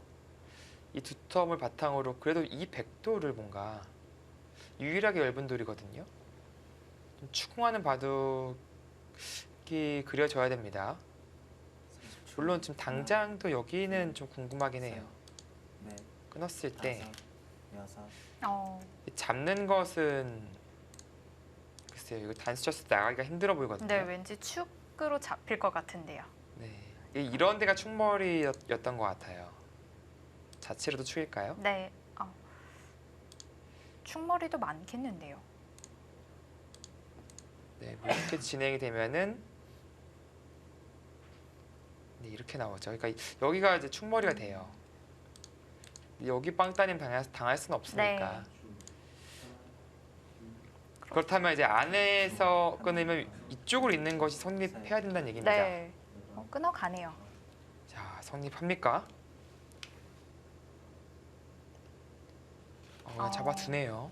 이 두터움을 바탕으로 그래도 이 백도를 뭔가 유일하게 엷은 돌이거든요. 좀 추궁하는 바둑이 그려져야 됩니다.
30초.
물론 지금 당장도 여기는 좀 궁금하긴 해요.
네,
끊었을 때
다섯, 여섯,
잡는 것은 글쎄요, 이거 단수 쳤을 때 나가기가 힘들어 보이거든요.
네, 왠지 축으로 잡힐 것 같은데요.
네, 이런 데가 축머리였던 것 같아요. 자체로도 축일까요?
네, 축머리도 많겠는데요.
네, 뭐 이렇게 진행이 되면은 네, 이렇게 나오죠. 그러니까 여기가 이제 축머리가 돼요. 여기 빵 따님 당할 수는 없으니까.
네.
그렇다면 이제 안에서 끊으면 이쪽으로 있는 것이 성립해야 된다는 얘기입니다.
네, 끊어가네요.
자, 성립합니까? 잡아두네요.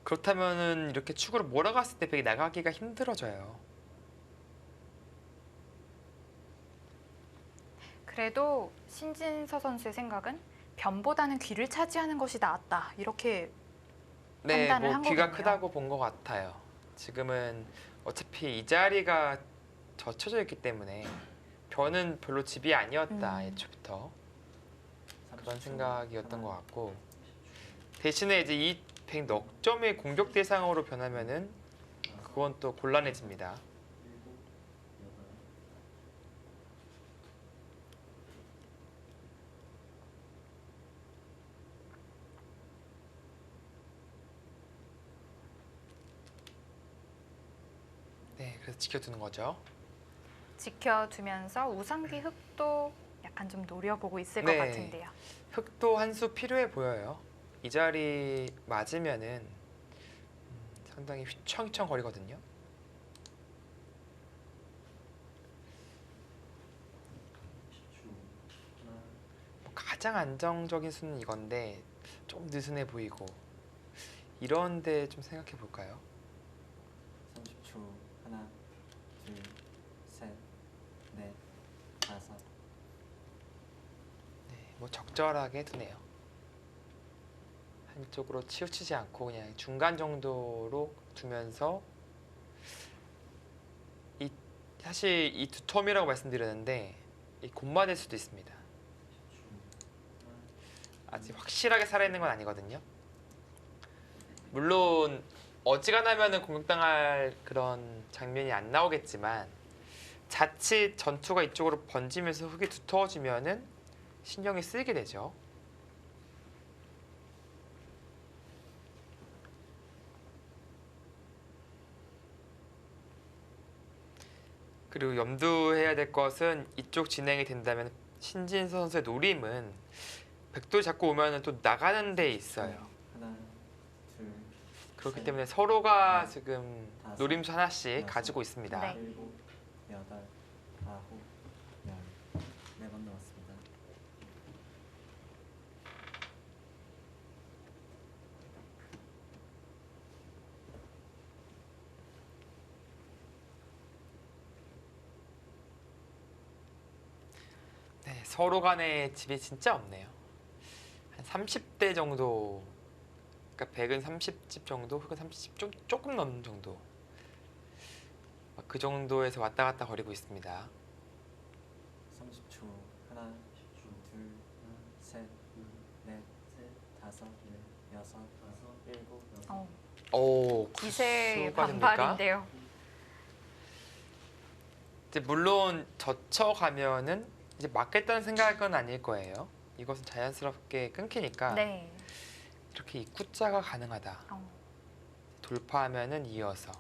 그렇다면은 이렇게 축으로 몰아갔을 때 백이 나가기가 힘들어져요.
그래도 신진서 선수의 생각은 변보다는 귀를 차지하는 것이 낫다. 이렇게
네,
판단을
뭐
한
귀가
거군요.
크다고 본 것 같아요. 지금은 어차피 이 자리가 젖혀져 있기 때문에 변은 별로 집이 아니었다 애초부터 그런
30초.
생각이었던
하나,
것 같고 대신에 이제 이 백 넉 점의 공격 대상으로 변하면은 그건 또 곤란해집니다. 네, 그래서 지켜두는 거죠.
지켜두면서 우상기 흑도 약간 좀 노려보고 있을
네.
것 같은데요.
흑도 한 수 필요해 보여요. 이 자리 맞으면은 상당히 휘청휘청 거리거든요. 뭐 가장 안정적인 수는 이건데 좀 느슨해 보이고 이런데 좀 생각해 볼까요?
30초. 하나, 둘, 셋, 넷, 다섯.
네, 뭐 적절하게 두네요. 한쪽으로 치우치지 않고 그냥 중간 정도로 두면서 사실 이 두텀이라고 말씀드렸는데 이 곤마될 수도 있습니다. 아직 확실하게 살아있는 건 아니거든요. 물론 어지간하면은 공격당할 그런 장면이 안 나오겠지만 자칫 전투가 이쪽으로 번지면서 흙이 두터워지면은 신경이 쓰이게 되죠. 그리고 염두해야 될 것은 이쪽 진행이 된다면 신진 선수의 노림은 백돌 잡고 오면은 또 나가는 데 있어요.
하나, 둘,
그렇기
셋,
때문에 서로가
넷,
지금
다섯,
노림수 하나씩
여섯,
가지고 있습니다.
네.
일곱, 여덟, 아홉, 열. 4번 남았습니다.
네, 서로 간의 집이 진짜 없네요. 한 30대 정도, 그러니까 100은 30집 정도, 흑은 30집 좀 조금 넘는 정도. 그 정도에서 왔다 갔다 거리고 있습니다.
30초. 하나, 둘, 셋, 넷, 다섯, 여섯, 일곱,
오,
기세의
수가 됩니까?
반발인데요.
이제 물론 젖혀가면은 이제 맞겠다는 생각은 아닐 거예요. 이것은 자연스럽게 끊기니까
네.
이렇게 입구자가 가능하다. 돌파하면은 이어서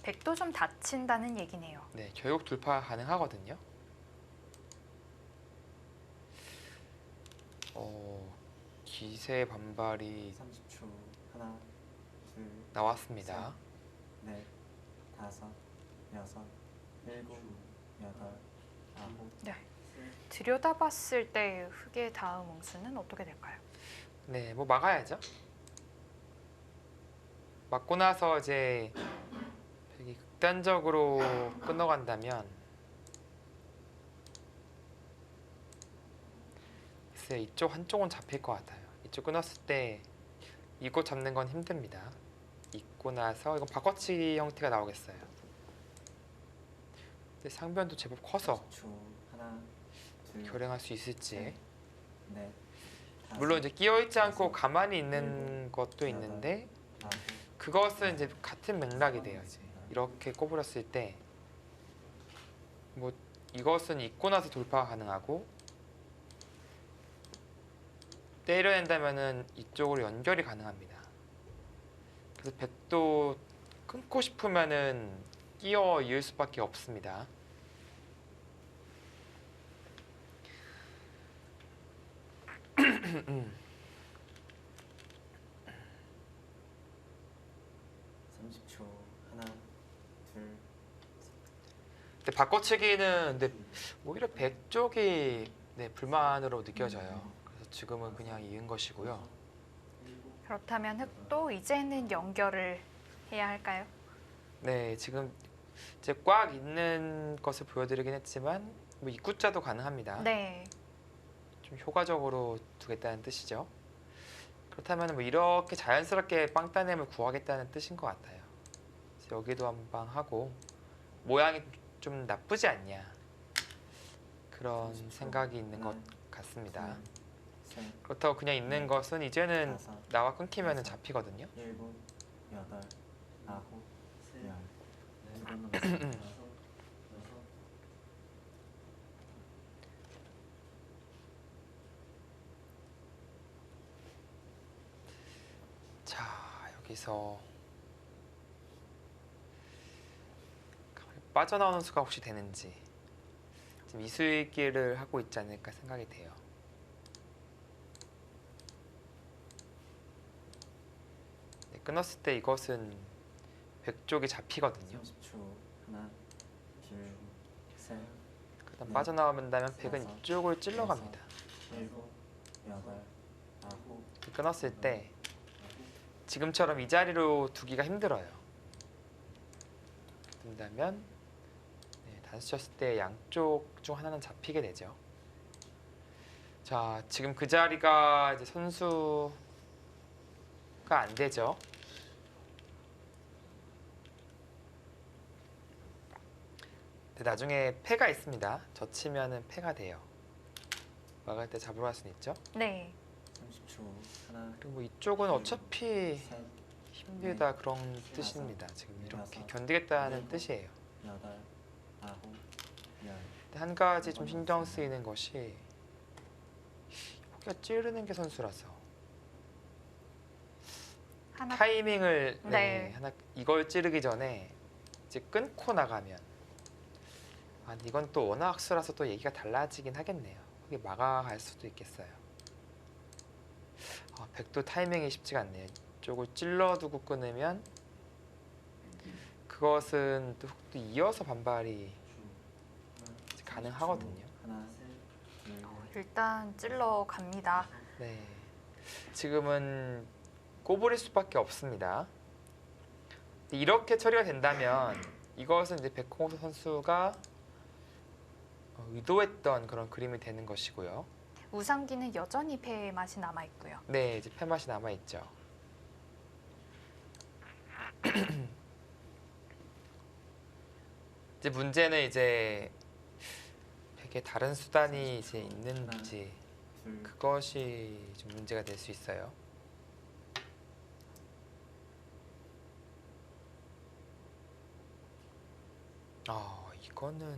백도 좀 다친다는 얘기네요.
네, 결국 돌파 가능하거든요. 기세 반발이
30초. 하나, 둘,
나왔습니다.
넷, 다섯, 여섯, 일곱, 여덟, 아홉,
네. 들여다봤을 때 흑의 다음 응수는 어떻게 될까요?
네, 뭐 막아야죠. 막고 나서 이제 되게 극단적으로 끊어간다면 글쎄요, 이쪽 한쪽은 잡힐 것 같아요. 이쪽 끊었을 때 이거 잡는 건 힘듭니다. 있고 나서 이건 바꿔치기 형태가 나오겠어요. 근데 상변도 제법 커서
10초. 하나, 둘,
결행할 수 있을지.
넷, 다섯,
물론 이제 끼어있지 않고
여섯,
가만히 있는 것도 있는데
아홉,
그것은 이제 같은 맥락이 돼요. 이제 이렇게 꼬부렸을 때 뭐 이것은 있고 나서 돌파가 가능하고 때려낸다면은 이쪽으로 연결이 가능합니다. 그래서 백도 끊고 싶으면은 끼어 이을 수밖에 없습니다.
삼십 초. 하나, 둘,
근데 바꿔치기는 근데 오히려 백 쪽이 네, 불만으로 느껴져요. 그래서 지금은 그냥 이은 것이고요.
그렇다면 흑도 이제는 연결을 해야 할까요?
네, 지금 이제 꽉 있는 것을 보여드리긴 했지만 뭐 입구자도 가능합니다.
네.
좀 효과적으로 두겠다는 뜻이죠. 그렇다면 뭐 이렇게 자연스럽게 빵따냄을 구하겠다는 뜻인 것 같아요. 그래서 여기도 한 방 하고 모양이 좀 나쁘지 않냐 그런 생각이 있는 것 같습니다.
셋,
그렇다고 그냥 있는 것은 이제는
다섯,
나와 끊기면 잡히거든요.
일곱, 여덟, 아홉, 열. 두번 남았습니다.
자, 여기서 빠져나오는 수가 혹시 되는지 지금 이수익기를 하고 있지 않을까 생각이 돼요. 네, 끊었을 때 이것은 백쪽이 잡히거든요.
30초. 하나, 둘, 셋,
그다음
네.
빠져나오면 백은
다섯,
이쪽을 찔러갑니다.
일곱, 여덟, 아홉,
끊었을 때 지금처럼 이 자리로 두기가 힘들어요. 둔다면 네, 단수 쳤을 때 양쪽 중 하나는 잡히게 되죠. 자, 지금 그 자리가 이제 선수가 안 되죠. 근데 나중에 패가 있습니다. 젖히면은 패가 돼요. 막을 때 잡으러 갈 수는 있죠.
네.
30초. 하나,
그리고 뭐 이쪽은 어차피
셋,
힘들다 그런 뜻입니다. 지금 이렇게 견디겠다는 뜻이에요.
여덟, 아홉, 열.
근데 한 가지 좀 신경 쓰이는 것이 여기가 찌르는 게 선수라서
하나
타이밍을
네.
하나 이걸 찌르기 전에 이제 끊고 나가면 아, 이건 또 원화 학수라서 또 얘기가 달라지긴 하겠네요. 그게 막아갈 수도 있겠어요. 아, 백도 타이밍이 쉽지가 않네요. 이쪽을 찔러두고 끊으면 그것은 또 흑도 이어서 반발이 가능하거든요.
하나, 둘,
일단 찔러 갑니다.
네, 지금은 꼬부릴 수밖에 없습니다. 이렇게 처리가 된다면 이것은 이제 백홍호 선수가 의도했던 그런 그림이 되는 것이고요.
우상기는 여전히 패의 맛이 남아 있고요.
네, 이제 패맛이 남아 있죠. 이제 문제는 이제 백에 다른 수단이 이제 있는지
둘,
그것이 좀 문제가 될 수 있어요. 아, 이거는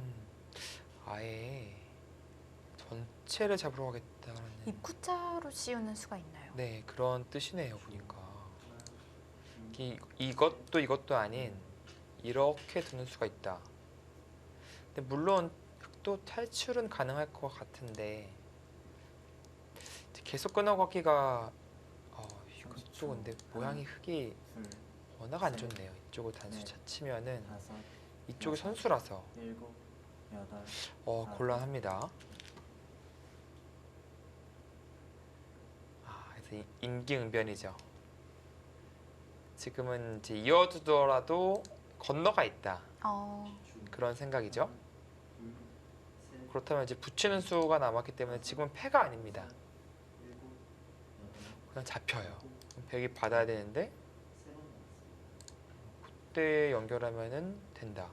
아예 전체를 잡으러 가겠다는
입구자로 씌우는 수가 있나요?
네, 그런 뜻이네요, 보니까. 이것도 이것도 아닌 이렇게 두는 수가 있다. 근데 물론 흑도 탈출은 가능할 것 같은데 계속 끊어가기가 이것도 근데 모양이 흑이
둘,
워낙 안 좋네요. 이쪽을 단수
네.
차치면은
다섯,
이쪽이 선수라서
일곱, 여덟,
곤란합니다. 이제 임기응변이죠. 지금은 이제 이어두더라도 건너가 있다. 그런 생각이죠.
둘, 셋,
그렇다면 이제 붙이는 수가 남았기 때문에 지금은 패가 아닙니다.
일곱, 여덟,
그냥 잡혀요. 그럼 백이 받아야 되는데
세번 남았습니다.
그때 연결하면은 된다.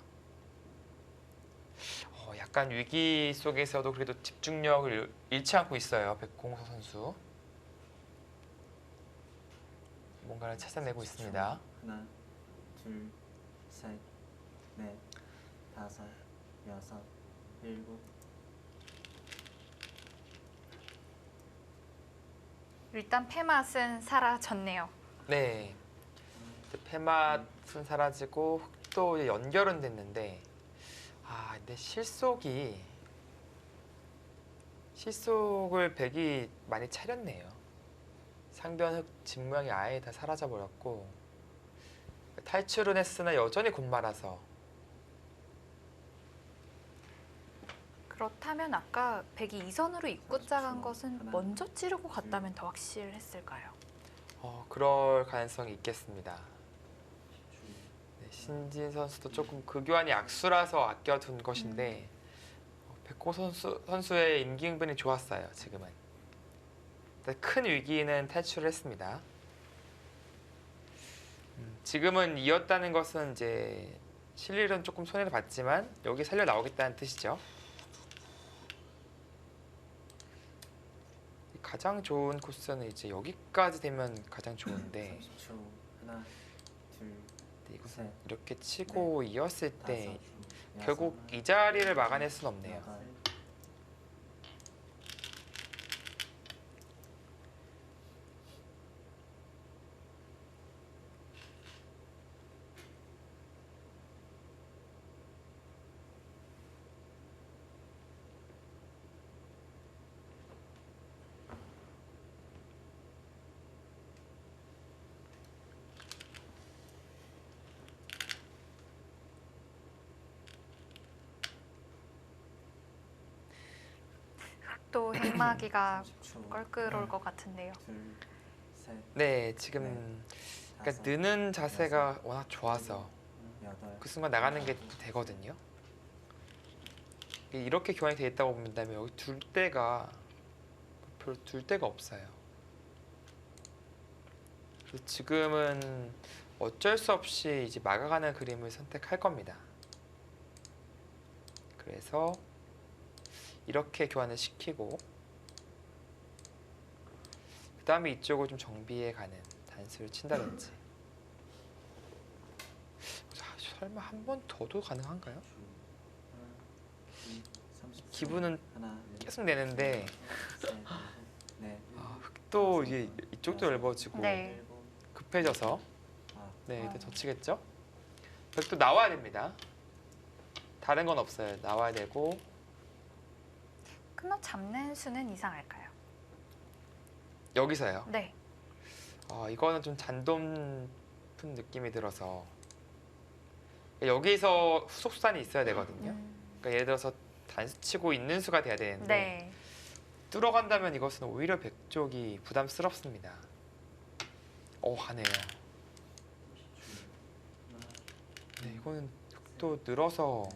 약간 위기 속에서도 그래도 집중력을 잃지 않고 있어요. 백공서 선수. 뭔가를 찾아내고 있습니다.
하나, 둘, 셋, 넷, 다섯, 여섯, 일곱.
일단 패맛은 사라졌네요.
네. 이제 패맛은 사라지고 흑도 이제 연결은 됐는데 근데 실속을 백이 많이 차렸네요. 상변 흑 집 모양이 아예 다 사라져 버렸고 탈출은 했으나 여전히 곤말아서
그렇다면 아까 백이 이선으로 입구자 간
40초.
것은
하나,
먼저 찌르고 갔다면 더 확실했을까요?
그럴 가능성이 있겠습니다.
10초.
네, 신진 선수도 조금 그 교환이 악수라서 아껴둔 것인데 백호 선수의 임기응변이 좋았어요. 지금은 일단 큰 위기는 탈출을 했습니다. 지금은 이었다는 것은 이제 실릴은 조금 손해를 봤지만 여기 살려 나오겠다는 뜻이죠. 가장 좋은 코스는 이제 여기까지 되면 가장 좋은데
30초. 하나, 둘,
근데 이것은
셋,
이렇게 치고 이었을 때
다섯,
결국
여섯,
이 자리를 막아낼 수는 없네요.
여덟.
또 행마기가
30초.
껄끄러울
하나,
것 같은데요.
둘, 셋,
네, 지금 그러니까
다섯,
느는 자세가 워낙 좋아서
여덟.
그 순간 나가는 게 되거든요. 이렇게 교환이 돼 있다고 본다면 여기 둘 데가 별로 둘 데가 없어요. 그래서 지금은 어쩔 수 없이 이제 막아가는 그림을 선택할 겁니다. 그래서 이렇게 교환을 시키고 그 다음에 이쪽을 좀 정비해 가는 단수를 친다든지. 설마 한 번 더도 가능한가요?
하나, 둘, 30초.
기분은
하나,
계속 내는데
셋, 넷,
흑도 이게 이쪽도 넓어지고
네.
일곱,
급해져서
아홉.
네, 일단 젖히겠죠? 백도 나와야 됩니다. 다른 건 없어요. 나와야 되고
끊어 잡는 수는 이상할까요?
여기서요.
네.
이거는 좀 잔돈 푼 느낌이 들어서 여기서 후속산이 있어야 되거든요. 그러니까 예를 들어서 단수 치고 있는 수가 돼야 되는데
네.
뚫어간다면 이것은 오히려 백 쪽이 부담스럽습니다. 하네요. 네, 이거는 흑도 늘어서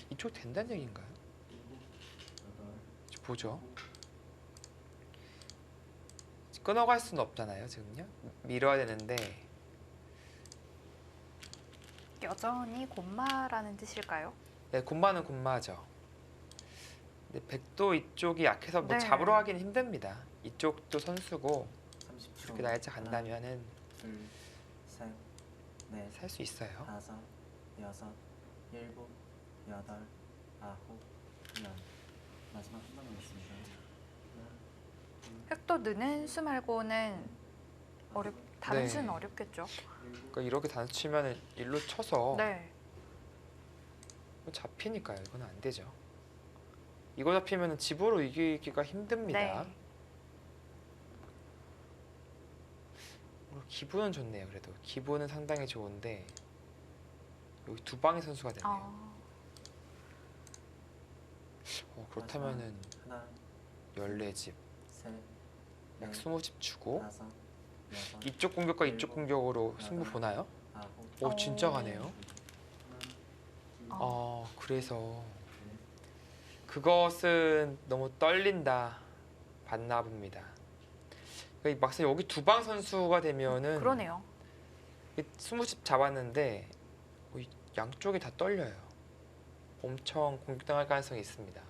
이쪽 된다는 얘기인가요? 보죠. 끊어갈 수는 없잖아요. 지금요. 밀어야 되는데
여전히 곤마라는 뜻일까요?
네, 곤마는 곤마죠. 근데 백도 이쪽이 약해서 뭐
네.
잡으러 가기는 힘듭니다. 이쪽도 선수고
30초.
이렇게 날짜 간다면은
둘, 셋, 넷,
살 수 있어요.
다섯, 여섯, 일곱, 여덟, 아홉, 열. 마지막 한 번 남았습니다. 하나,
흑도 느는 수 말고는 다른
네.
수는 어렵겠죠.
그러니까 이렇게 단수 치면은 일로 쳐서
네.
잡히니까요. 이거는 안 되죠. 이거 잡히면은 집으로 이기기가 힘듭니다.
네.
기분은 좋네요. 그래도 기분은 상당히 좋은데 여기 두 방의 선수가 되네요. 그렇다면은
하나,
14집.
셋,
약
넷,
20집 주고
다섯, 여섯,
이쪽 공격과 이쪽 공격으로 승부 보나요?
아홉,
오 진짜 가네요.
하나,
그래서
둘,
그것은 너무 떨린다 봤나 봅니다. 그러니까 막상 여기 두방 선수가 되면은
그러네요.
20집 잡았는데 이 양쪽이 다 떨려요. 엄청 공격당할 가능성이 있습니다.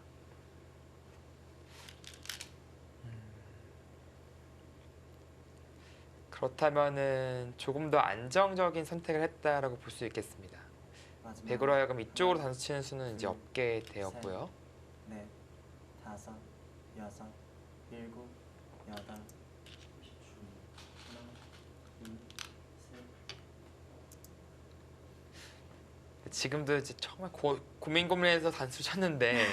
그렇다면은 조금 더 안정적인 선택을 했다라고 볼 수 있겠습니다.
마지막
백으로 하여금 이쪽으로 단수 치는 수는 이제 없게 되었고요.
넷, 다섯, 여섯, 일곱, 여덟, 하나, 둘, 셋.
지금도 이제 정말 고민해서 단수 쳤는데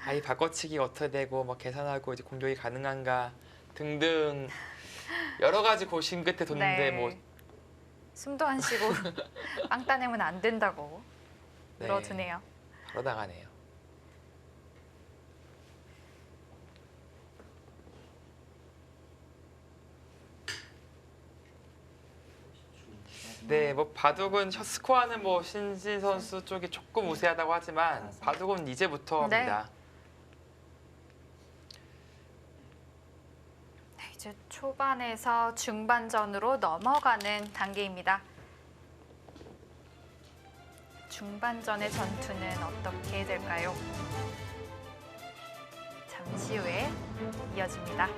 아이 바꿔치기 어떻게 되고 막 계산하고 이제 공격이 가능한가 등등 여러 가지 고심 끝에 뒀는데 뭐
숨도 안 쉬고 빵 따내면 안 된다고
네,
물어두네요.
바로 나가네요. 네, 뭐 바둑은 첫 스코어는 뭐 신진 선수 쪽이 조금 우세하다고 하지만 바둑은 이제부터입니다.
네, 이제 초반에서 중반전으로 넘어가는 단계입니다. 중반전의 전투는 어떻게 될까요? 잠시 후에 이어집니다.